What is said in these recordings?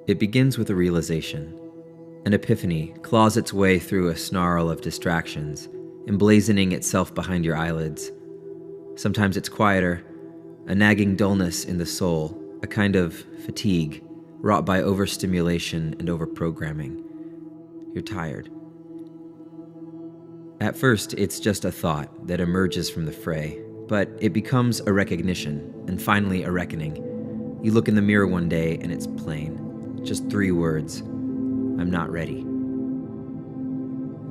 It begins with a realization. An epiphany claws its way through a snarl of distractions, emblazoning itself behind your eyelids. Sometimes it's quieter, a nagging dullness in the soul, a kind of fatigue wrought by overstimulation and overprogramming. You're tired. At first, it's just a thought that emerges from the fray, but it becomes a recognition, and finally a reckoning. You look in the mirror one day and it's plain. Just 3 words. I'm not ready.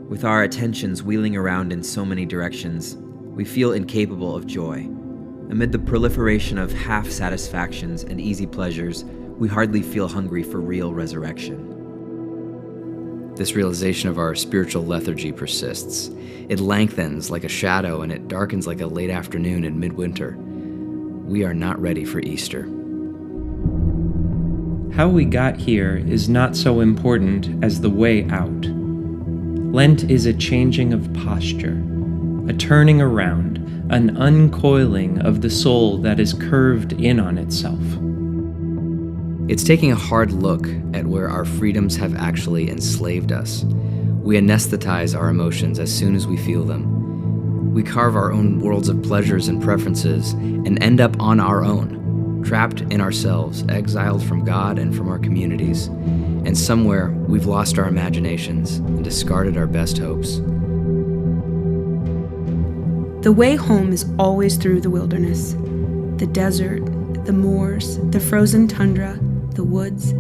With our attentions wheeling around in so many directions, we feel incapable of joy. Amid the proliferation of half-satisfactions and easy pleasures, we hardly feel hungry for real resurrection. This realization of our spiritual lethargy persists. It lengthens like a shadow and it darkens like a late afternoon in midwinter. We are not ready for Easter. How we got here is not so important as the way out. Lent is a changing of posture, a turning around, an uncoiling of the soul that is curved in on itself. It's taking a hard look at where our freedoms have actually enslaved us. We anesthetize our emotions as soon as we feel them. We carve our own worlds of pleasures and preferences and end up on our own, trapped in ourselves, exiled from God and from our communities. And somewhere, we've lost our imaginations and discarded our best hopes. The way home is always through the wilderness, the desert, the moors, the frozen tundra, the woods.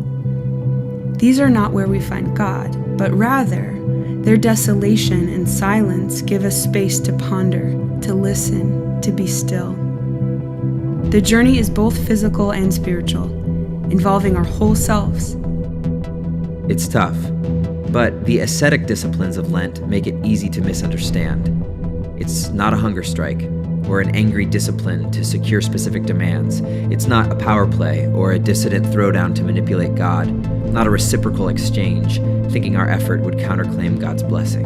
These are not where we find God, but rather, their desolation and silence give us space to ponder, to listen, to be still. The journey is both physical and spiritual, involving our whole selves. It's tough, but the ascetic disciplines of Lent make it easy to misunderstand. It's not a hunger strike or an angry discipline to secure specific demands. It's not a power play or a dissident throwdown to manipulate God, not a reciprocal exchange, thinking our effort would counterclaim God's blessing.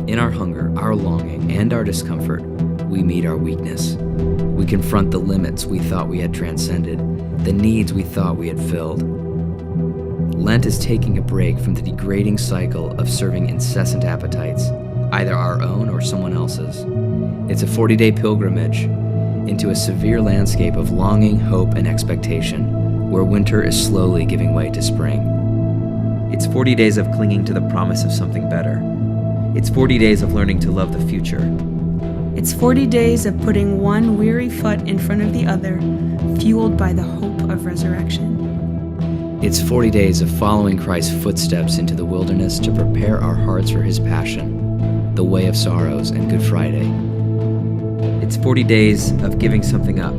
In our hunger, our longing, and our discomfort, we meet our weakness. We confront the limits we thought we had transcended, the needs we thought we had filled. Lent is taking a break from the degrading cycle of serving incessant appetites, either our own or someone else's. It's a 40-day pilgrimage into a severe landscape of longing, hope, and expectation, where winter is slowly giving way to spring. It's 40 days of clinging to the promise of something better. It's 40 days of learning to love the future. It's 40 days of putting one weary foot in front of the other, fueled by the hope of resurrection. It's 40 days of following Christ's footsteps into the wilderness to prepare our hearts for his passion, the way of sorrows and Good Friday. It's 40 days of giving something up,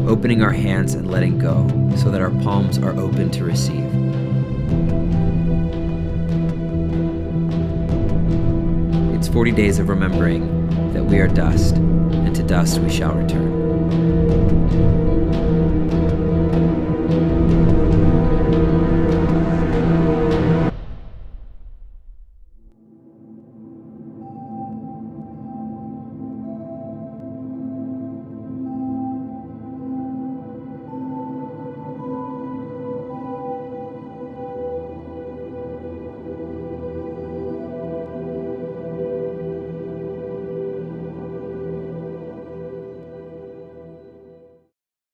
opening our hands and letting go, so that our palms are open to receive. It's 40 days of remembering that we are dust, and to dust we shall return.